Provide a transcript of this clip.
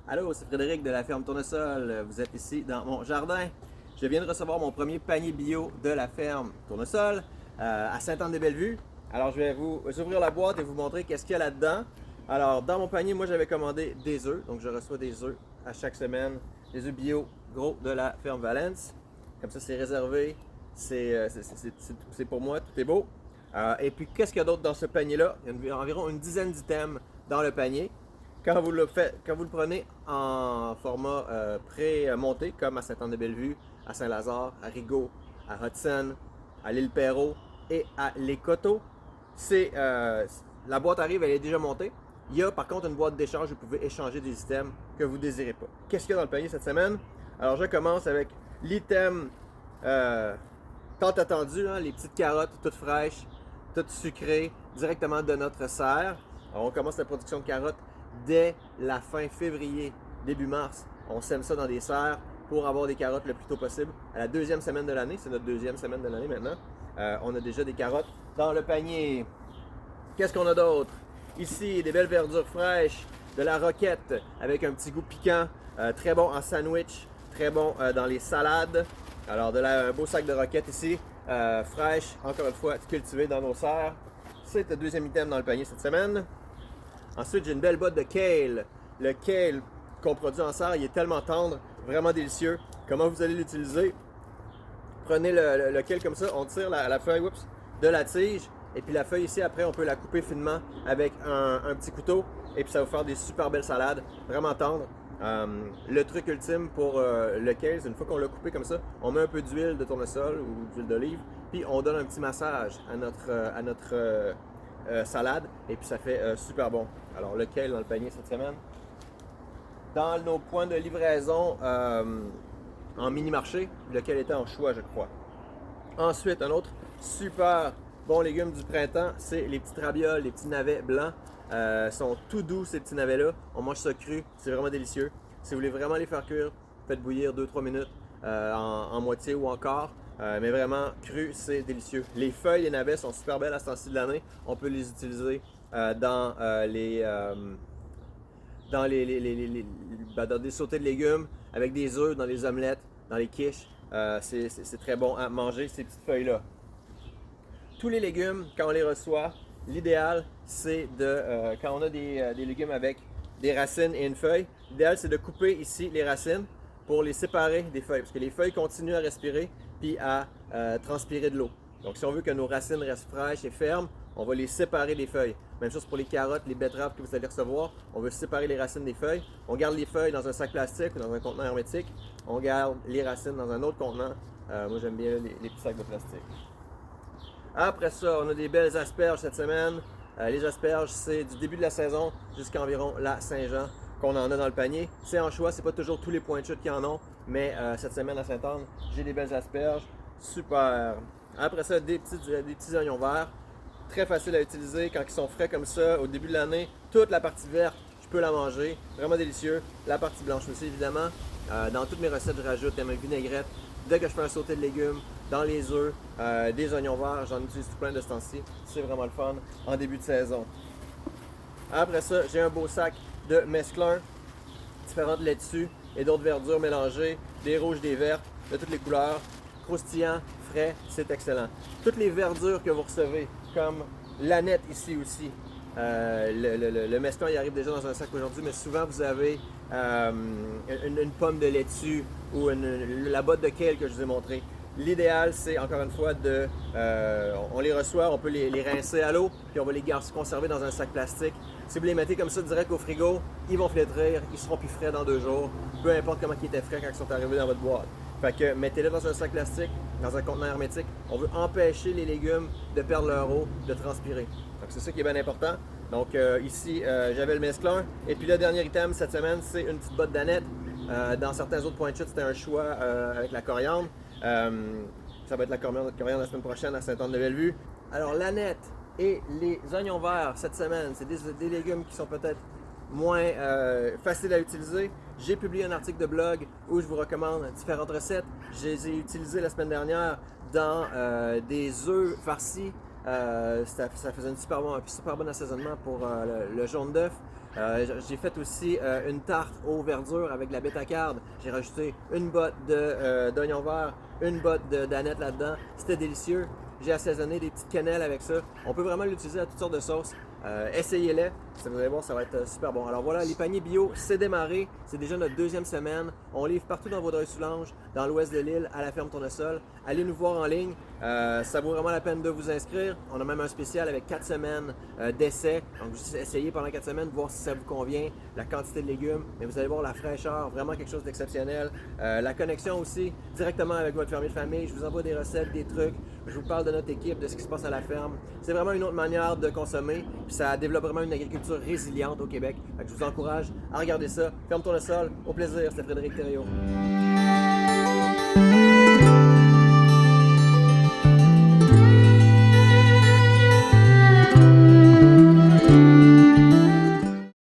Allô, c'est Frédéric de la ferme Tournesol. Vous êtes ici dans mon jardin. Je viens de recevoir mon premier panier bio de la ferme Tournesol à Sainte-Anne-des-Bellevue. Alors, je vais vous ouvrir la boîte et vous montrer qu'est-ce qu'il y a là-dedans. Alors, dans mon panier, moi, j'avais commandé des œufs. Donc, je reçois des œufs à chaque semaine. Des œufs bio gros de la ferme Valence. Comme ça, c'est réservé. C'est pour moi, tout est beau. Et puis, qu'est-ce qu'il y a d'autre dans ce panier-là? Il y a environ une dizaine d'items dans le panier. Quand vous le prenez en format pré-monté, comme à Sainte-Anne-de-Bellevue, à Saint-Lazare, à Rigaud, à Hudson, à l'île Perrot et à Les Coteaux, la boîte arrive, elle est déjà montée. Il y a par contre une boîte d'échange, vous pouvez échanger des items que vous ne désirez pas. Qu'est-ce qu'il y a dans le panier cette semaine? Alors je commence avec l'item tant attendu, hein, les petites carottes toutes fraîches, toutes sucrées, directement de notre serre. Alors on commence la production de carottes dès la fin février, début mars. On sème ça dans des serres pour avoir des carottes le plus tôt possible. À la deuxième semaine de l'année, c'est notre deuxième semaine de l'année maintenant, on a déjà des carottes dans le panier. Qu'est-ce qu'on a d'autre? Ici, des belles verdures fraîches, de la roquette avec un petit goût piquant, très bon en sandwich, très bon dans les salades. Alors, un beau sac de roquette ici, fraîche, encore une fois, cultivée dans nos serres. C'est le deuxième item dans le panier cette semaine. Ensuite, j'ai une belle botte de kale. Le kale qu'on produit en serre, il est tellement tendre, vraiment délicieux. Comment vous allez l'utiliser? Prenez le kale comme ça, on tire la feuille de la tige. Et puis la feuille ici, après, on peut la couper finement avec un petit couteau. Et puis ça va faire des super belles salades, vraiment tendres. Le truc ultime pour le kale, c'est une fois qu'on l'a coupé comme ça, on met un peu d'huile de tournesol ou d'huile d'olive. Puis on donne un petit massage à notre salade. Et puis ça fait super bon. Alors le kale dans le panier cette semaine. Dans nos points de livraison en mini-marché, lequel était en choix, je crois. Ensuite, un autre super bon légume du printemps, c'est les petites ravioles, les petits navets blancs. Sont tout doux ces petits navets-là. On mange ça cru, c'est vraiment délicieux. Si vous voulez vraiment les faire cuire, faites bouillir 2-3 minutes en moitié ou en quart. Mais vraiment, cru, c'est délicieux. Les feuilles des navets sont super belles à ce temps-ci de l'année. On peut les utiliser dans des sautés de légumes, avec des œufs, dans les omelettes, dans les quiches. C'est très bon à manger ces petites feuilles-là. Tous les légumes, quand on les reçoit, l'idéal, c'est quand on a des légumes avec des racines et une feuille, l'idéal, c'est de couper ici les racines pour les séparer des feuilles, parce que les feuilles continuent à respirer puis à transpirer de l'eau. Donc, si on veut que nos racines restent fraîches et fermes, on va les séparer des feuilles. Même chose pour les carottes, les betteraves que vous allez recevoir. On veut séparer les racines des feuilles. On garde les feuilles dans un sac plastique ou dans un contenant hermétique. On garde les racines dans un autre contenant. Moi, j'aime bien les petits sacs de plastique. Après ça, on a des belles asperges cette semaine. Les asperges, c'est du début de la saison jusqu'à environ la Saint-Jean qu'on en a dans le panier. C'est en choix, c'est pas toujours tous les points de chute qui en ont, mais cette semaine à Sainte-Anne, j'ai des belles asperges. Super! Après ça, des petits oignons verts. Très facile à utiliser quand ils sont frais comme ça au début de l'année. Toute la partie verte, je peux la manger. Vraiment délicieux. La partie blanche aussi, évidemment. Dans toutes mes recettes, je rajoute une vinaigrette. Dès que je fais un sauté de légumes, dans les œufs, des oignons verts, j'en utilise tout plein de ce temps-ci. C'est vraiment le fun en début de saison. Après ça, j'ai un beau sac de mesclun, différentes laitues et d'autres verdures mélangées, des rouges, des vertes, de toutes les couleurs, croustillant, frais, c'est excellent. Toutes les verdures que vous recevez, comme l'aneth ici aussi, le mesclun il arrive déjà dans un sac aujourd'hui, mais souvent vous avez une pomme de laitue ou la botte de kale que je vous ai montré. L'idéal, c'est encore une fois on les reçoit, on peut les rincer à l'eau, puis on va les conserver dans un sac plastique. Si vous les mettez comme ça direct au frigo, ils vont flétrir, ils seront plus frais dans 2 jours, peu importe comment ils étaient frais quand ils sont arrivés dans votre boîte. Fait que mettez-les dans un sac plastique, dans un contenant hermétique. On veut empêcher les légumes de perdre leur eau, de transpirer. Donc c'est ça qui est bien important. Donc ici, j'avais le mesclun. Et puis le dernier item cette semaine, c'est une petite botte d'aneth. Dans certains autres points de chute, c'était un choix avec la coriandre. Ça va être la coriandre la semaine prochaine à Sainte-Anne-de-Bellevue. Alors l'aneth et les oignons verts cette semaine, c'est des légumes qui sont peut-être moins faciles à utiliser. J'ai publié un article de blog où je vous recommande différentes recettes. Je les ai utilisées la semaine dernière dans des œufs farcis. Ça faisait un super bon assaisonnement pour le jaune d'œuf. J'ai fait aussi une tarte aux verdures avec de la bêta-carde. J'ai rajouté une botte d'oignons verts, une botte d'aneth là-dedans. C'était délicieux. J'ai assaisonné des petites quenelles avec ça. On peut vraiment l'utiliser à toutes sortes de sauces. Essayez-les, vous allez voir, ça va être super bon. Alors voilà, les paniers bio, c'est démarré. C'est déjà notre deuxième semaine. On livre partout dans Vaudreuil-Soulanges, dans l'ouest de l'île, à la ferme Tournesol. Allez nous voir en ligne. Ça vaut vraiment la peine de vous inscrire. On a même un spécial avec 4 semaines d'essai. Donc, juste essayez pendant 4 semaines, voir si ça vous convient, la quantité de légumes. Mais vous allez voir la fraîcheur, vraiment quelque chose d'exceptionnel. La connexion aussi, directement avec votre fermier de famille. Je vous envoie des recettes, des trucs. Je vous parle de notre équipe, de ce qui se passe à la ferme. C'est vraiment une autre manière de consommer. Puis ça développe vraiment une agriculture résiliente au Québec. Donc, je vous encourage à regarder ça. Ferme Tournesol, au plaisir, c'était Frédéric Thériault.